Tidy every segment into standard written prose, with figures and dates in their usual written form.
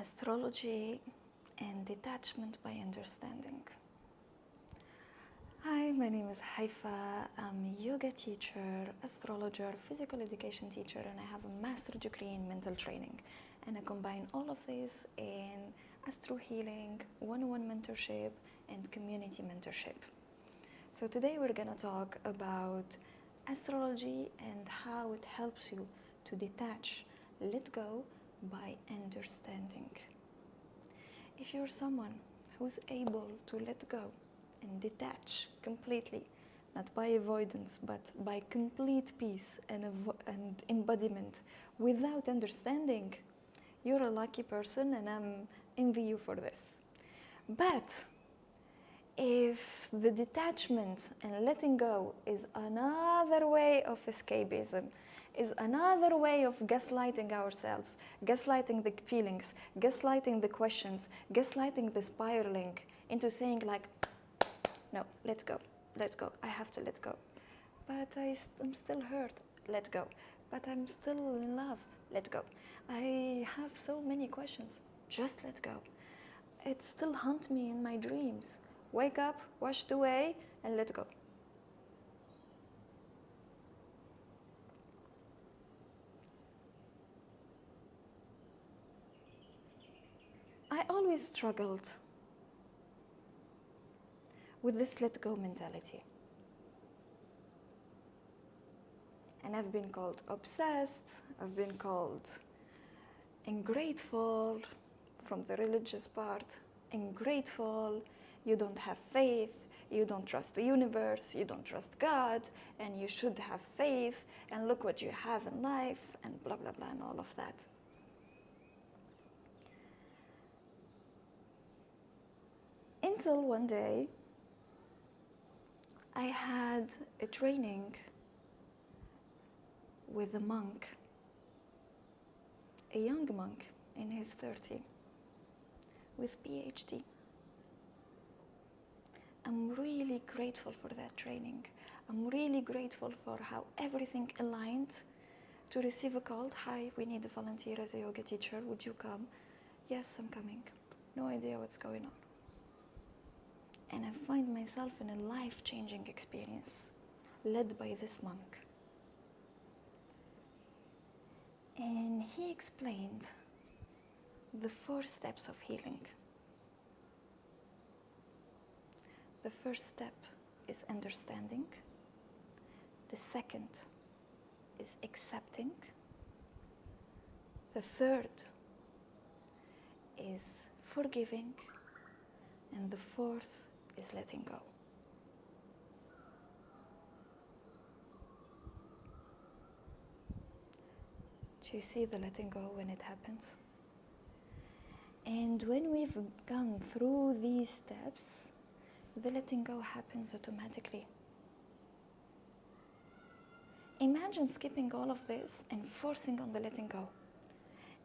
Astrology and detachment by understanding. Hi, my name is Haifa. I'm a yoga teacher, astrologer, physical education teacher, and I have a master degree in mental training. And I combine all of this in astro healing, one-on-one mentorship, and community mentorship. So today we're going to talk about astrology and how it helps you to detach, let go by understanding. If you're someone who's able to let go and detach completely, not by avoidance, but by complete peace and embodiment without understanding, you're a lucky person, and I'm envy you for this. But if the detachment and letting go is another way of escapism, is another way of gaslighting ourselves, gaslighting the feelings, gaslighting the questions, gaslighting the spiraling into saying like, no, let go, I have to let go. But I'm still hurt, let go. But I'm still in love, let go. I have so many questions, just let go. It still haunts me in my dreams. Wake up, washed away, and let go. I always struggled with this let go mentality. And I've been called obsessed, I've been called ungrateful from the religious part, ungrateful, you don't have faith, you don't trust the universe, you don't trust God, and you should have faith, and look what you have in life, and blah, blah, blah, and all of that. Until one day, I had a training with a monk, a young monk in his 30s, with PhD. I'm really grateful for that training. I'm really grateful for how everything aligned to receive a call. Hi, we need a volunteer as a yoga teacher. Would you come? Yes, I'm coming. No idea what's going on. And I find myself in a life-changing experience led by this monk. And he explained the 4 steps of healing. The first step is understanding. The second is accepting. The third is forgiving. And the fourth is letting go. Do you see the letting go when it happens? And when we've gone through these steps, the letting go happens automatically. Imagine skipping all of this and forcing on the letting go.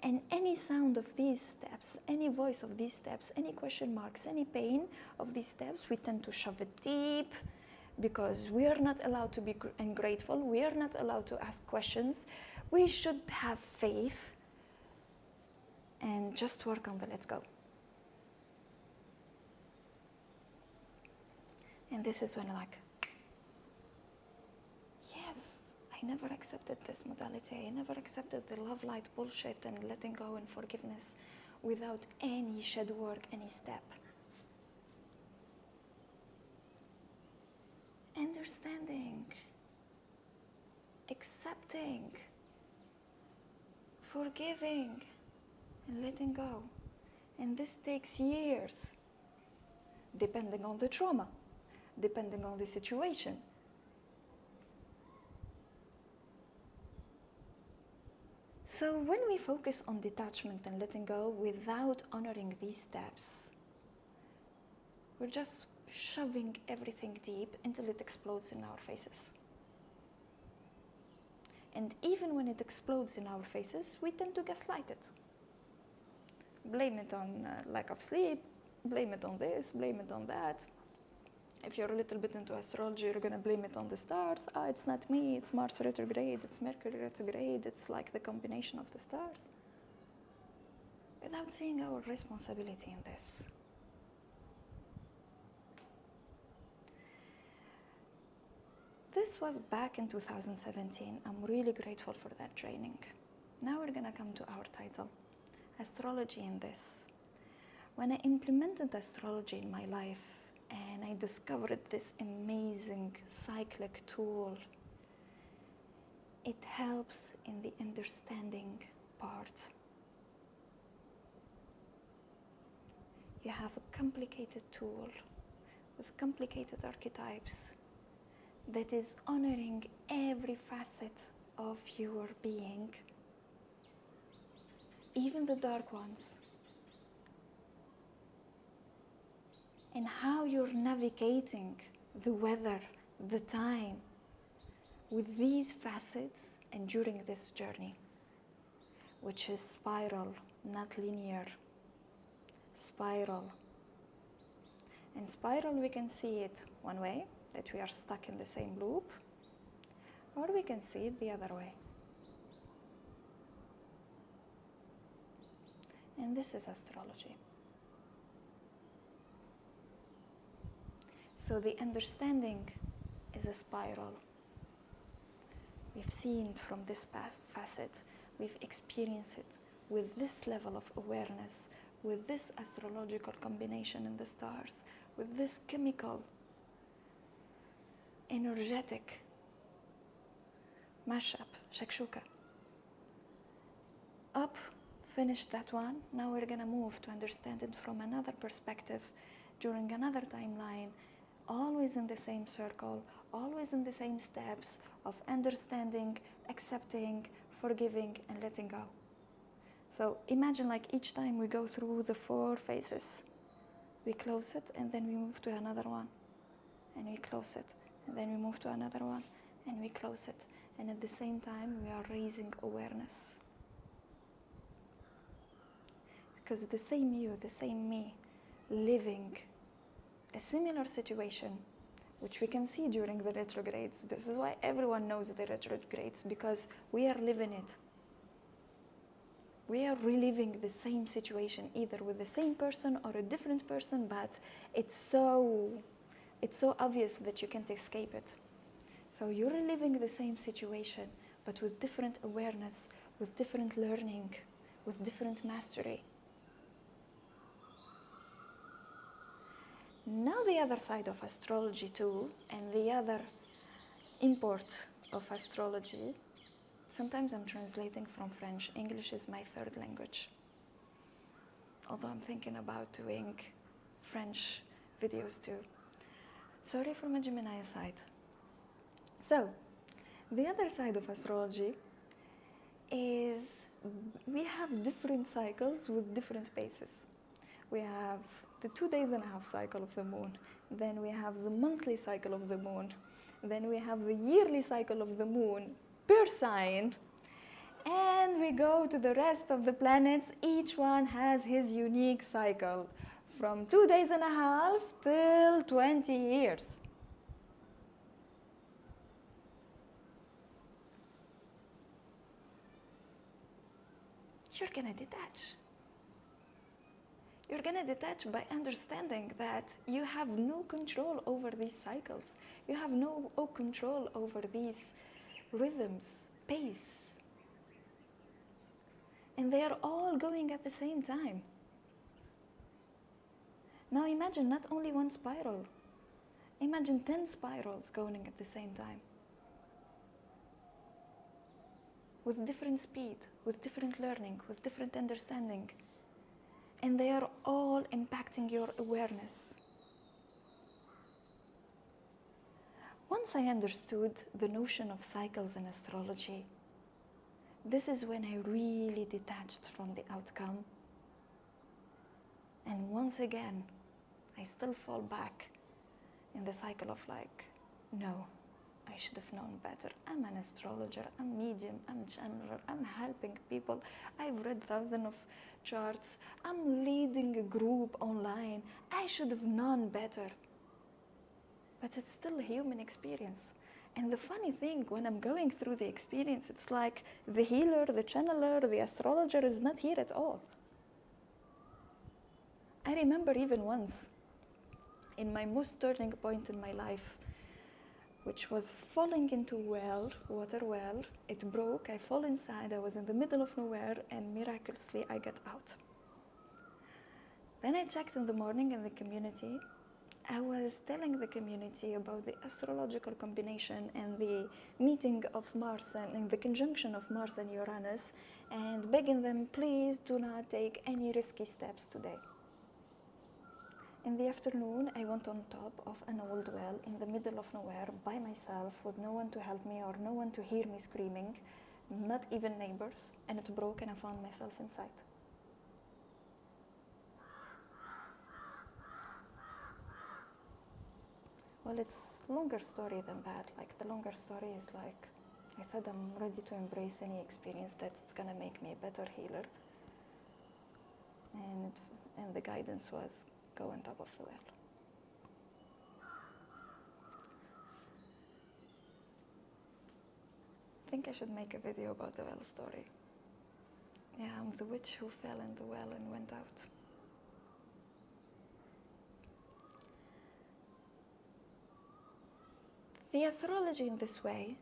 And any sound of these steps, any voice of these steps, any question marks, any pain of these steps, we tend to shove it deep because we are not allowed to be ungrateful. We are not allowed to ask questions. We should have faith and just work on the let go. And this is when yes, I never accepted this modality. I never accepted the love light bullshit and letting go and forgiveness without any shed work, any step. Understanding, accepting, forgiving, and letting go. And this takes years, depending on the trauma, depending on the situation. So when we focus on detachment and letting go without honoring these steps, we're just shoving everything deep until it explodes in our faces. And even when it explodes in our faces, we tend to gaslight it. Blame it on lack of sleep, blame it on this, blame it on that. If you're a little bit into astrology, you're going to blame it on the stars. It's not me, it's Mars retrograde, it's Mercury retrograde, it's like the combination of the stars. without seeing our responsibility in this. This was back in 2017. I'm really grateful for that training. Now we're gonna come to our title, Astrology in this. When I implemented astrology in my life and I discovered this amazing cyclic tool, it helps in the understanding part. You have a complicated tool with complicated archetypes that is honoring every facet of your being, even the dark ones, and how you're navigating the weather, the time, with these facets and during this journey, which is spiral, not linear. Spiral. And spiral, we can see it one way, that we are stuck in the same loop, or we can see it the other way. And this is astrology. So the understanding is a spiral. We've seen it from this facet, we've experienced it with this level of awareness, with this astrological combination in the stars, with this chemical, energetic mashup, shakshuka. Up, finished that one. Now we're gonna move to understand it from another perspective during another timeline, always in the same circle, always in the same steps of understanding, accepting, forgiving, and letting go. So imagine like each time we go through the 4 phases, we close it and then we move to another one, and we close it, and then we move to another one, and we close it. And at the same time, we are raising awareness. Because the same you, the same me, living a similar situation, which we can see during the retrogrades. This is why everyone knows the retrogrades, because we are living it. We are reliving the same situation, either with the same person or a different person, but it's so obvious that you can't escape it. So you're reliving the same situation, but with different awareness, with different learning, with different mastery. Now the other side of astrology too, and the other import of astrology, sometimes I'm translating from French. English is my 3rd language. Although I'm thinking about doing French videos too. Sorry for my Gemini side. So, the other side of astrology is we have different cycles with different paces. We have the 2 days and a half cycle of the moon. Then we have the monthly cycle of the moon. Then we have the yearly cycle of the moon per sign. And we go to the rest of the planets. Each one has his unique cycle from 2 days and a half till 20 years. You're gonna detach. You're gonna detach by understanding that you have no control over these cycles. You have no control over these rhythms, pace. And they are all going at the same time. Now imagine not only one spiral. Imagine 10 spirals going at the same time. With different speed, with different learning, with different understanding. And they are all impacting your awareness. Once I understood the notion of cycles in astrology, this is when I really detached from the outcome. And once again, I still fall back in the cycle of like, no, I should have known better. I'm an astrologer, I'm medium, I'm channeler, I'm helping people. I've read thousands of charts. I'm leading a group online. I should have known better. But it's still a human experience. And the funny thing, when I'm going through the experience, it's like the healer, the channeler, the astrologer is not here at all. I remember even once, in my most turning point in my life, which was falling into water well. It broke, I fall inside, I was in the middle of nowhere, and miraculously I get out. Then I checked in the morning in the community. I was telling the community about the astrological combination and the meeting of Mars and the conjunction of Mars and Uranus, and begging them, please do not take any risky steps today. In the afternoon, I went on top of an old well in the middle of nowhere by myself with no one to help me or no one to hear me screaming, not even neighbors, and it broke and I found myself inside. Well, it's longer story than that. Like, the longer story is like, I said I'm ready to embrace any experience that's gonna make me a better healer. And the guidance was go on top of the well. I think I should make a video about the well story. Yeah, I'm the witch who fell in the well and went out. The astrology in this way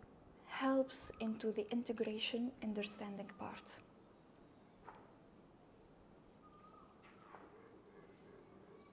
helps into the integration, understanding part.